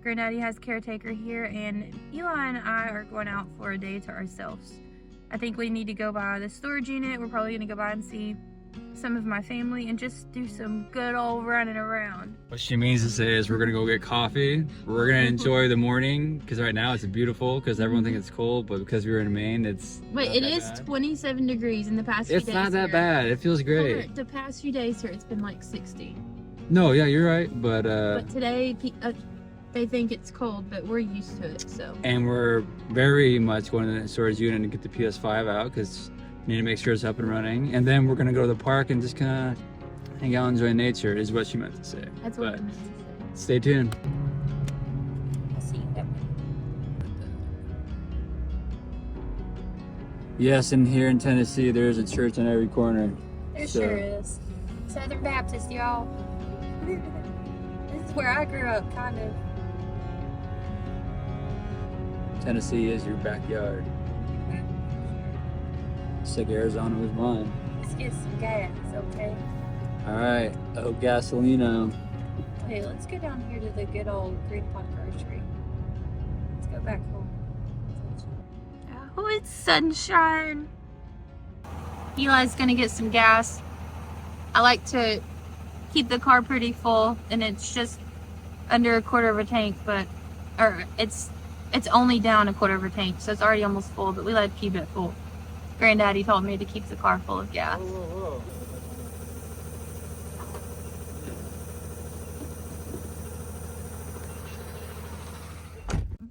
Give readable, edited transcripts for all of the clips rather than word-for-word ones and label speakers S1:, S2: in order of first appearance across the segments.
S1: Granddaddy has caretaker here, and Eli and I are going out for a day to ourselves. I think we need to go by the storage unit. We're probably gonna go by and see some of my family and just do some good old running around.
S2: What she means to say is we're gonna go get coffee. We're gonna enjoy the morning because right now it's beautiful because everyone thinks it's cold, but because we were in Maine, it's
S1: Wait, it is bad. 27 degrees in the past few days.
S2: It's not that
S1: here.
S2: bad. It feels great.
S1: The past few days here, it's been like 60.
S2: No, yeah, you're right, but
S1: today they think it's cold, but we're used to it, so.
S2: And we're very much going to the storage unit and get the PS5 out because we need to make sure it's up and running. And then we're gonna go to the park and just kind of hang out and enjoy nature is what she meant to say.
S1: That's what I meant to say.
S2: Stay tuned.
S1: I'll see you there.
S2: Yes, and here in Tennessee, there's a church on every corner.
S1: There sure is. Southern Baptist, y'all. This is where I grew up, kind of.
S2: Tennessee is your backyard. It's like Arizona was mine.
S1: Let's get some gas, okay?
S2: Alright, oh gasolino.
S1: Hey, let's go down here to the good old Green Pond Grocery. Let's go back home. Oh, it's sunshine. Eli's gonna get some gas. I like to keep the car pretty full, and it's just under a quarter of a tank, or it's only down a quarter of a tank, so it's already almost full, but we like to keep it full. Granddaddy told me to keep the car full of gas.
S2: Whoa.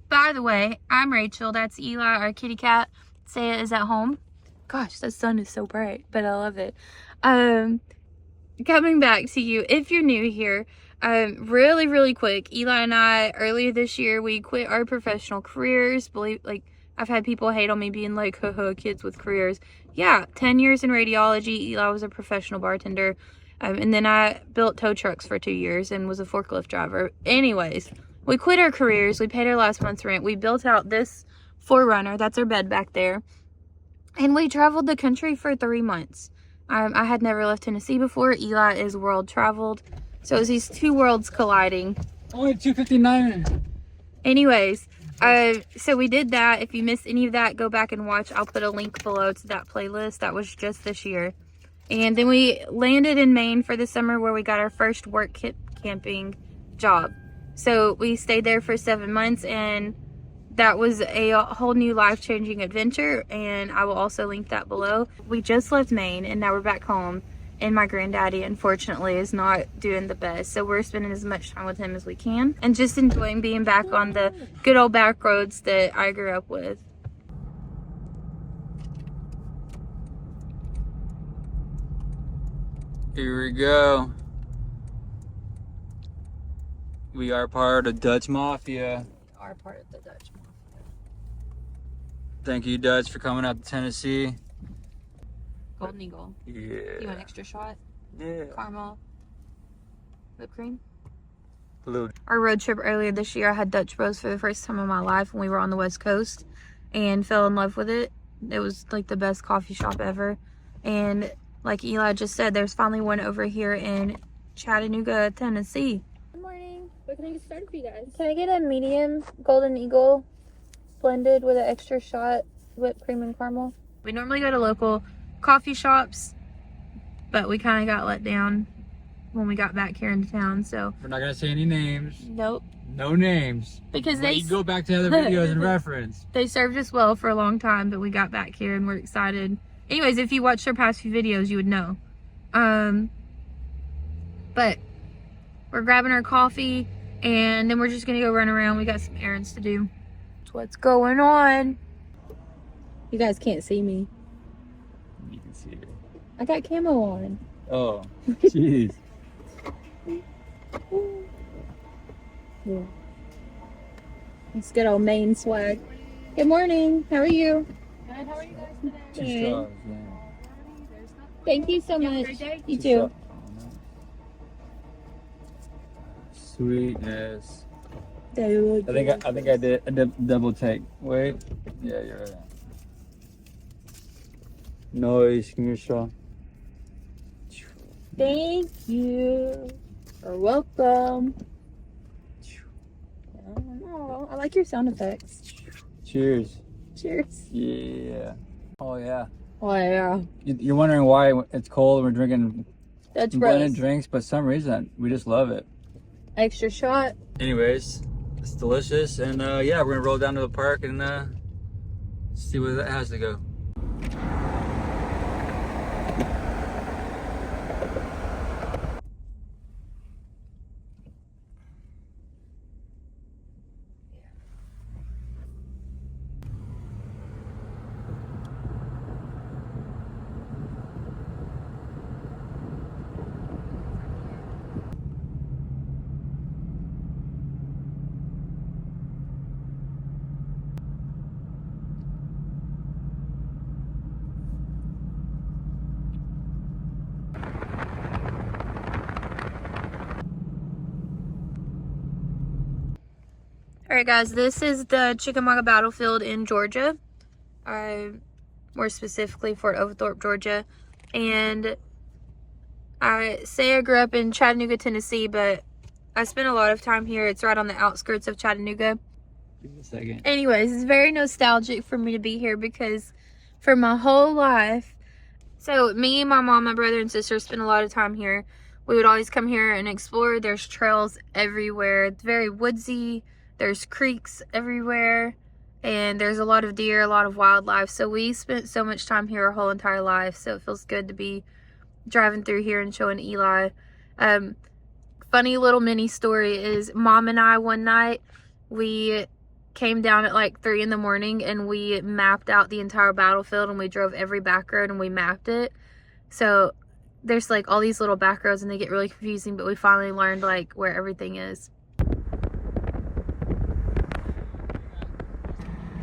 S1: By the way, I'm Rachel. That's Eli, our kitty cat. Saya is at home. Gosh, the sun is so bright, but I love it. Coming back to you, if you're new here, really quick, Eli and I, earlier this year, we quit our professional careers. I've had people hate on me being like, haha, kids with careers. Yeah, 10 years in radiology. Eli was a professional bartender. And then I built tow trucks for 2 years and was a forklift driver. Anyways, we quit our careers. We paid our last month's rent. We built out this 4Runner. That's our bed back there. And we traveled the country for 3 months. I had never left Tennessee before. Eli is world traveled. So it's these two worlds colliding.
S2: Only 259.
S1: Anyways, so we did that. If you missed any of that, go back and watch. I'll put a link below to that playlist. That was just this year. And then we landed in Maine for the summer where we got our first work camping job. So we stayed there for 7 months, and that was a whole new life-changing adventure, and I will also link that below. We just left Maine, and now we're back home, and my granddaddy, unfortunately, is not doing the best, so we're spending as much time with him as we can, and just enjoying being back on the good old back roads that I grew up with.
S2: Here we go. We are part of Dutch Mafia.
S1: Are part of the Dutch Mafia.
S2: Thank you, Dutch, for coming out to Tennessee.
S1: Golden Eagle.
S2: Yeah.
S1: You want an extra shot?
S2: Yeah.
S1: Caramel. Whipped cream.
S2: Blue.
S1: Our road trip earlier this year, I had Dutch Bros for the first time in my life when we were on the West Coast and fell in love with it. It was like the best coffee shop ever. And like Eli just said, there's finally one over here in Chattanooga, Tennessee. Good morning.
S3: What can I get started for you guys?
S1: Can I get a medium Golden Eagle blended with an extra shot whipped cream and caramel? We normally go to local coffee shops, but we kind of got let down when we got back here into town, so.
S2: We're not gonna say any names.
S1: Nope.
S2: No names.
S1: Because
S2: you go back to other videos and reference.
S1: They served us well for a long time, but we got back here and we're excited. Anyways, if you watched our past few videos, you would know. But we're grabbing our coffee and then we're just gonna go run around. We got some errands to do. That's what's going on. You guys can't see me.
S2: You can see it.
S1: I got camo on.
S2: Oh, jeez.
S1: Yeah. It's good old Maine swag. Good morning. How are you?
S3: Good. How are you guys today?
S2: Two stars, yeah.
S1: Thank you so much.
S3: great day.
S1: You
S2: Two
S1: too.
S2: stars. Sweetness.
S1: They look
S2: I think I did a double take. Wait. Yeah, you're right. Nice. Give me a shot.
S1: Thank you. You're welcome. Oh, I like your sound effects.
S2: Cheers.
S1: Cheers.
S2: Yeah. Oh yeah.
S1: Oh yeah.
S2: You're wondering why it's cold and we're drinking
S1: That's
S2: blended
S1: gross.
S2: drinks, but for some reason we just love it.
S1: Extra shot.
S2: Anyways, it's delicious, and yeah, we're gonna roll down to the park and see where that has to go.
S1: Alright guys, this is the Chickamauga Battlefield in Georgia. More specifically Fort Oglethorpe, Georgia. And I say I grew up in Chattanooga, Tennessee, but I spent a lot of time here. It's right on the outskirts of Chattanooga.
S2: Give me a second.
S1: Anyways, it's very nostalgic for me to be here because for my whole life, so me, my mom, my brother, and sister spent a lot of time here. We would always come here and explore. There's trails everywhere. It's very woodsy. There's creeks everywhere. And there's a lot of deer, a lot of wildlife. So we spent so much time here our whole entire life. So it feels good to be driving through here and showing Eli. Funny little mini story is Mom and I one night, we came down at like 3 in the morning and we mapped out the entire battlefield and we drove every back road and we mapped it. So there's like all these little back roads and they get really confusing, but we finally learned like where everything is.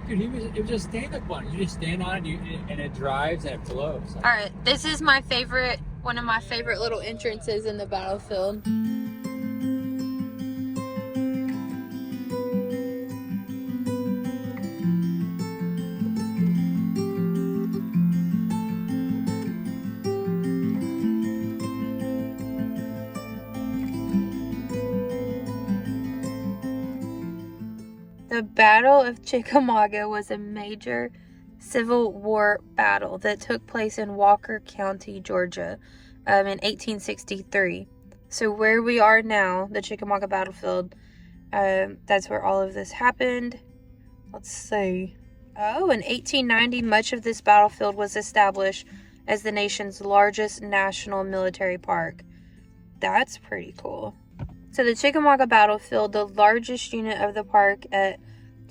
S2: Dude, it was just stand-up one. You just stand on it and it drives and it flows.
S1: All right, this is my favorite, one of my favorite little entrances in the battlefield. The Battle of Chickamauga was a major Civil War battle that took place in Walker County, Georgia, in 1863. So where we are now, the Chickamauga Battlefield, that's where all of this happened. Let's see. Oh, in 1890, much of this battlefield was established as the nation's largest national military park. That's pretty cool. So the Chickamauga Battlefield, the largest unit of the park at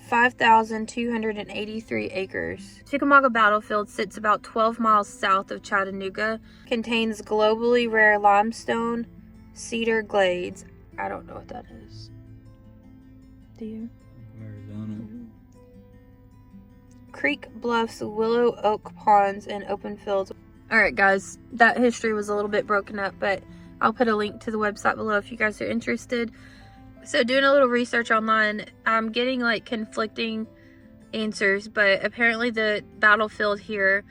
S1: 5,283 acres. Chickamauga Battlefield sits about 12 miles south of Chattanooga, contains globally rare limestone, cedar glades. I don't know what that is. Do you?
S2: Arizona.
S1: Creek bluffs, willow oak ponds, and open fields. Alright guys, that history was a little bit broken up, but I'll put a link to the website below if you guys are interested. So doing a little research online, I'm getting like conflicting answers, but apparently the battlefield here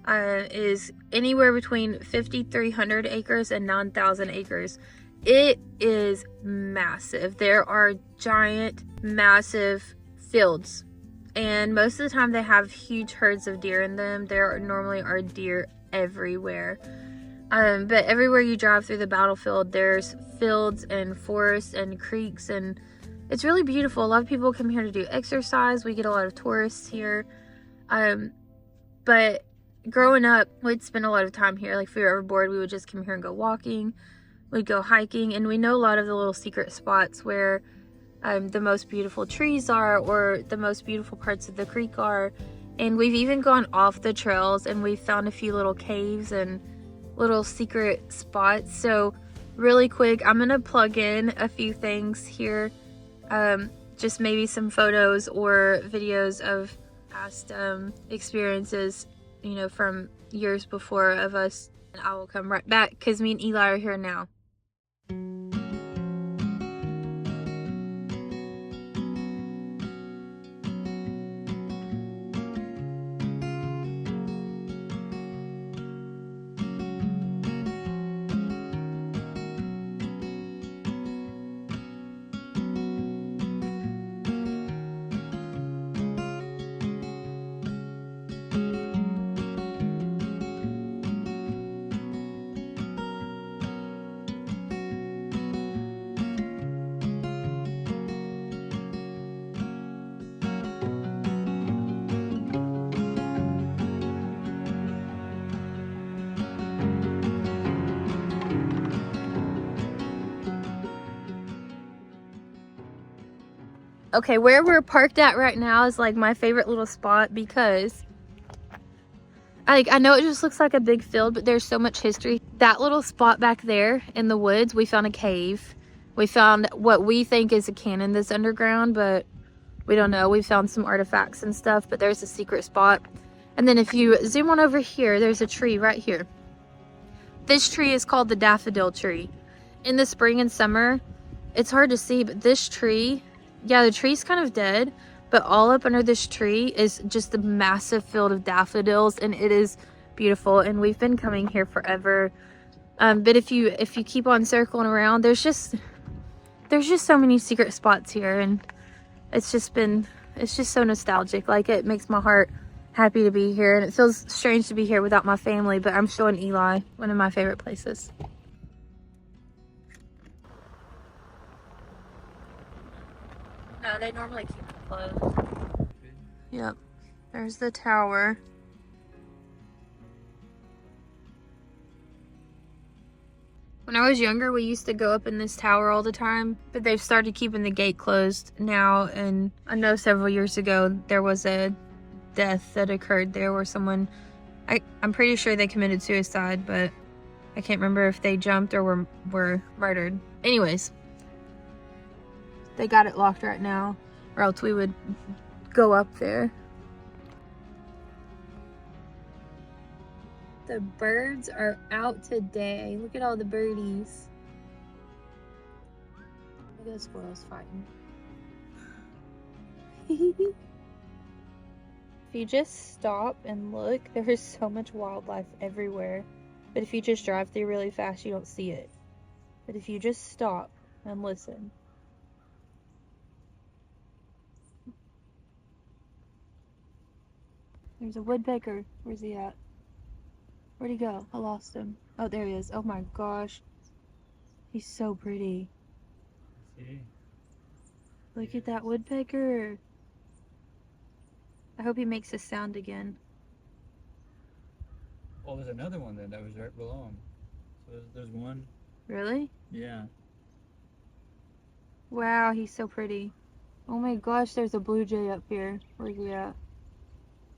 S1: is anywhere between 5,300 acres and 9,000 acres. It is massive. There are giant, massive fields, and most of the time they have huge herds of deer in them. There normally are deer everywhere. But everywhere you drive through the battlefield, there's fields and forests and creeks, and it's really beautiful. A lot of people come here to do exercise. We get a lot of tourists here. But growing up, we'd spend a lot of time here. Like if we were ever bored, we would just come here and go walking. We'd go hiking, and we know a lot of the little secret spots where the most beautiful trees are, or the most beautiful parts of the creek are. And we've even gone off the trails and we've found a few little caves and little secret spots. So really quick, I'm gonna plug in a few things here, just maybe some photos or videos of past experiences, you know, from years before of us, and I will come right back because me and Eli are here now. Okay, where we're parked at right now is like my favorite little spot because I know it just looks like a big field, but there's so much history. That little spot back there in the woods, we found a cave. We found what we think is a cannon that's underground, but we don't know. We found some artifacts and stuff, but there's a secret spot. And then if you zoom on over here, there's a tree right here. This tree is called the daffodil tree. In the spring and summer, it's hard to see, but this tree, yeah, the tree's kind of dead, but all up under this tree is just a massive field of daffodils, and it is beautiful. And we've been coming here forever. But if you keep on circling around, there's just so many secret spots here, and it's just so nostalgic. Like, it makes my heart happy to be here, and it feels strange to be here without my family, but I'm showing Eli one of my favorite places. No, they normally keep it closed. Yep, there's the tower. When I was younger, we used to go up in this tower all the time, but they've started keeping the gate closed now. And I know several years ago, there was a death that occurred there where someone, I'm pretty sure they committed suicide, but I can't remember if they jumped or were murdered. Anyways, they got it locked right now, or else we would go up there. The birds are out today. Look at all the birdies. Look at the squirrels fighting. If you just stop and look, there is so much wildlife everywhere. But if you just drive through really fast, you don't see it. But if you just stop and listen. There's a woodpecker. Where's he at? Where'd he go? I lost him. Oh, there he is. Oh my gosh. He's so pretty.
S2: See?
S1: Look at that woodpecker. I hope he makes a sound again.
S2: Well, there's another one then that was right below him. So there's one.
S1: Really?
S2: Yeah.
S1: Wow, he's so pretty. Oh my gosh, there's a blue jay up here. Where's he at?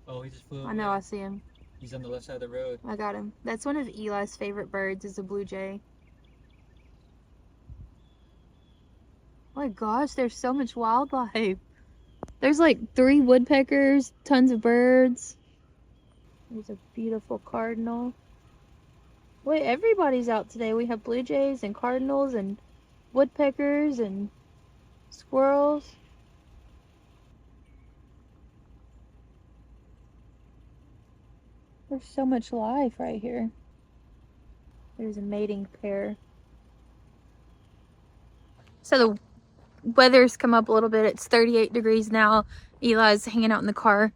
S2: Oh, he just flew away.
S1: I know, I see him.
S2: He's on the left side of the road.
S1: I got him. That's one of Eli's favorite birds, is a blue jay. Oh my gosh, there's so much wildlife. There's like 3 woodpeckers, tons of birds. There's a beautiful cardinal. Wait, everybody's out today. We have blue jays and cardinals and woodpeckers and squirrels. There's so much life right here. There's a mating pair. So the weather's come up a little bit. It's 38 degrees now. Eli's hanging out in the car.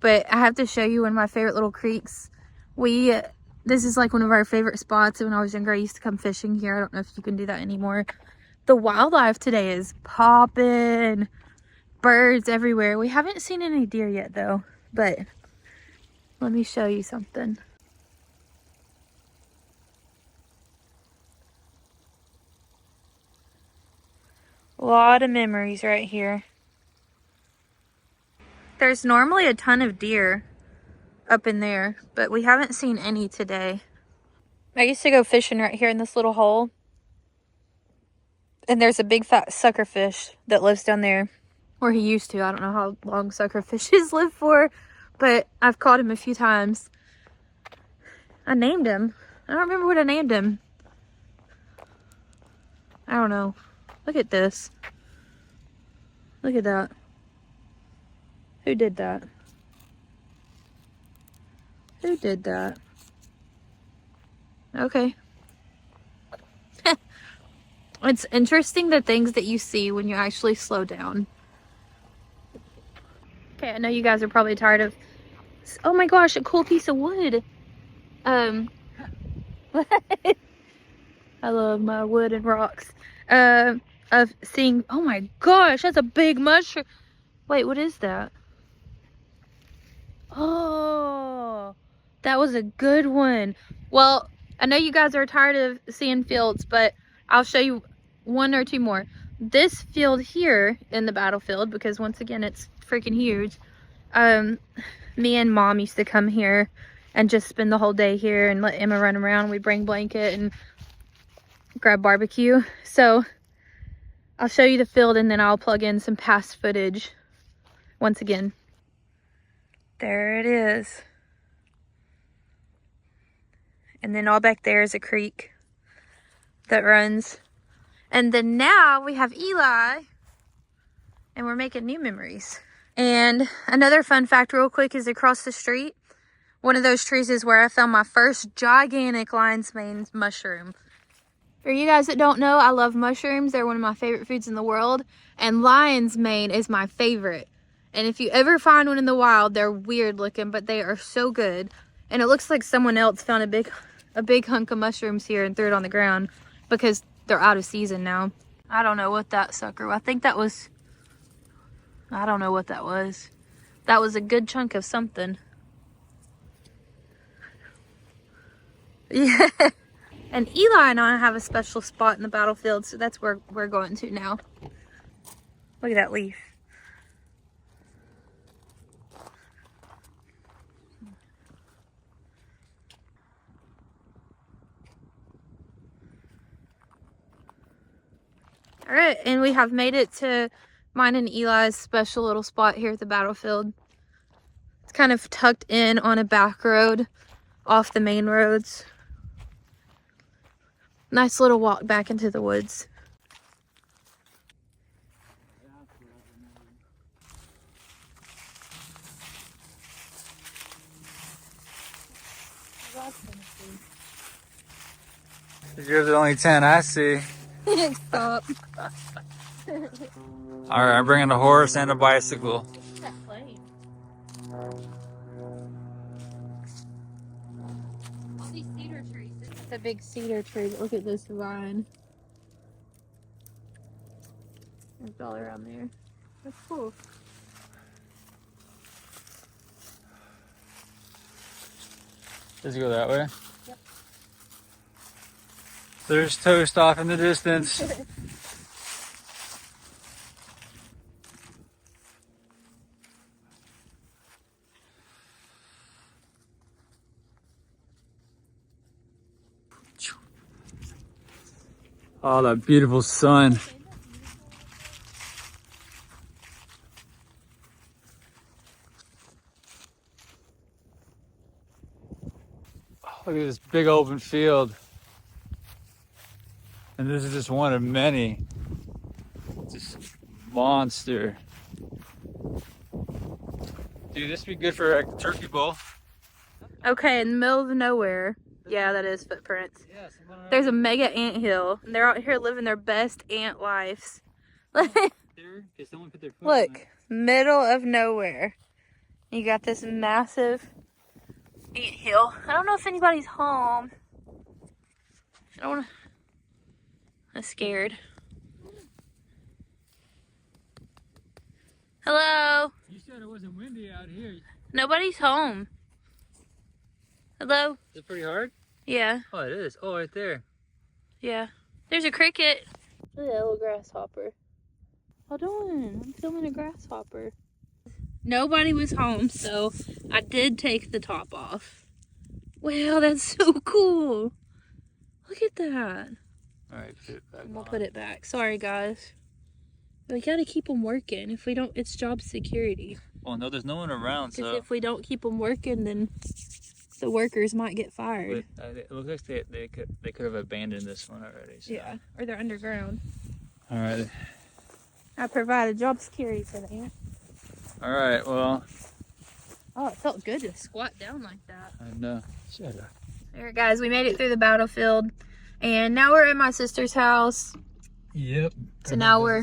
S1: But I have to show you one of my favorite little creeks. This is like one of our favorite spots. When I was younger, I used to come fishing here. I don't know if you can do that anymore. The wildlife today is popping. Birds everywhere. We haven't seen any deer yet though. But let me show you something. A lot of memories right here. There's normally a ton of deer up in there, but we haven't seen any today. I used to go fishing right here in this little hole. And there's a big fat suckerfish that lives down there. Or he used to. I don't know how long suckerfishes live for, but I've caught him a few times. I named him. I don't remember what I named him. I don't know. Look at this. Look at that. Who did that? Who did that? Okay. It's interesting the things that you see when you actually slow down. Okay, I know you guys are probably tired of... Oh my gosh, a cool piece of wood. I love my wood and rocks. Of seeing... Oh my gosh, that's a big mushroom. Wait, what is that? Oh, that was a good one. Well, I know you guys are tired of seeing fields, but I'll show you 1 or 2 more. this field here in the battlefield, because once again, it's freaking huge. Me and Mom used to come here and just spend the whole day here and let Emma run around. We bring blanket and grab barbecue. So I'll show you the field and then I'll plug in some past footage once again. There it is. And then all back there is a creek that runs. And then now we have Eli and we're making new memories. And another fun fact real quick is across the street, one of those trees is where I found my first gigantic lion's mane mushroom. For you guys that don't know, I love mushrooms. They're one of my favorite foods in the world. And lion's mane is my favorite. And if you ever find one in the wild, they're weird looking, but they are so good. And it looks like someone else found a big hunk of mushrooms here and threw it on the ground because they're out of season now. I don't know what that sucker was. I think that was, I don't know what that was. That was a good chunk of something. Yeah. And Eli and I have a special spot in the battlefield, so that's where we're going to now. Look at that leaf. All right, and we have made it to mine and Eli's special little spot here at the battlefield. It's kind of tucked in on a back road off the main roads. Nice little walk back into the woods.
S2: You're the only 10 I see.
S1: Stop.
S2: All right, I'm bringing a horse and a bicycle.
S1: That flame. All these cedar trees. This is a big cedar tree. Look at this vine. It's all around there. That's cool.
S2: Does it go that way?
S1: Yep.
S2: There's Toast off in the distance. Oh, that beautiful sun. Look at this big open field. And this is just one of many. Just monster. Dude, this would be good for a turkey bowl.
S1: Okay, in the middle of nowhere. Yeah, that is footprints. There's a mega ant hill. And they're out here living their best ant lives. Look, middle of nowhere. You got this massive ant hill. I don't know if anybody's home. I don't want to. I'm scared. Hello?
S2: You said it wasn't windy out here.
S1: Nobody's home. Hello?
S2: Is it pretty hard?
S1: Yeah.
S2: Oh, it is. Oh, right there.
S1: Yeah. There's a cricket. Look at that little grasshopper. Hold on. I'm filming a grasshopper. Nobody was home, so I did take the top off. Wow, that's so cool. Look at that.
S2: All right, put it back
S1: We'll
S2: on.
S1: put it back. Sorry, guys. We gotta keep them working. If we don't, it's job security.
S2: Well, no, there's no one around,
S1: Because
S2: so.
S1: if we don't keep them working, then the workers might get fired.
S2: But, it looks like they could have abandoned this one already. So.
S1: Yeah, or they're underground.
S2: All right.
S1: I provided job security for them.
S2: All right. Well.
S1: Oh, it felt good to squat down like that.
S2: I know. Shut up.
S1: All right, guys, we made it through the battlefield, and now we're at my sister's house.
S2: Yep.
S1: So now we're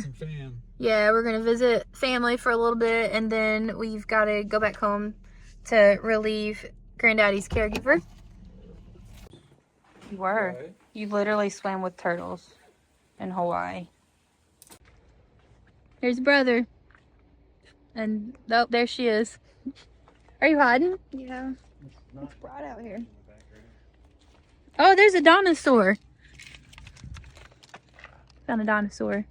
S1: gonna visit family for a little bit, and then we've got to go back home to relieve Granddaddy's caregiver. You were. You literally swam with turtles in Hawaii. Here's brother. And oh, there she is. Are you hiding? Yeah. It's bright out here. Oh, there's a dinosaur. Found a dinosaur.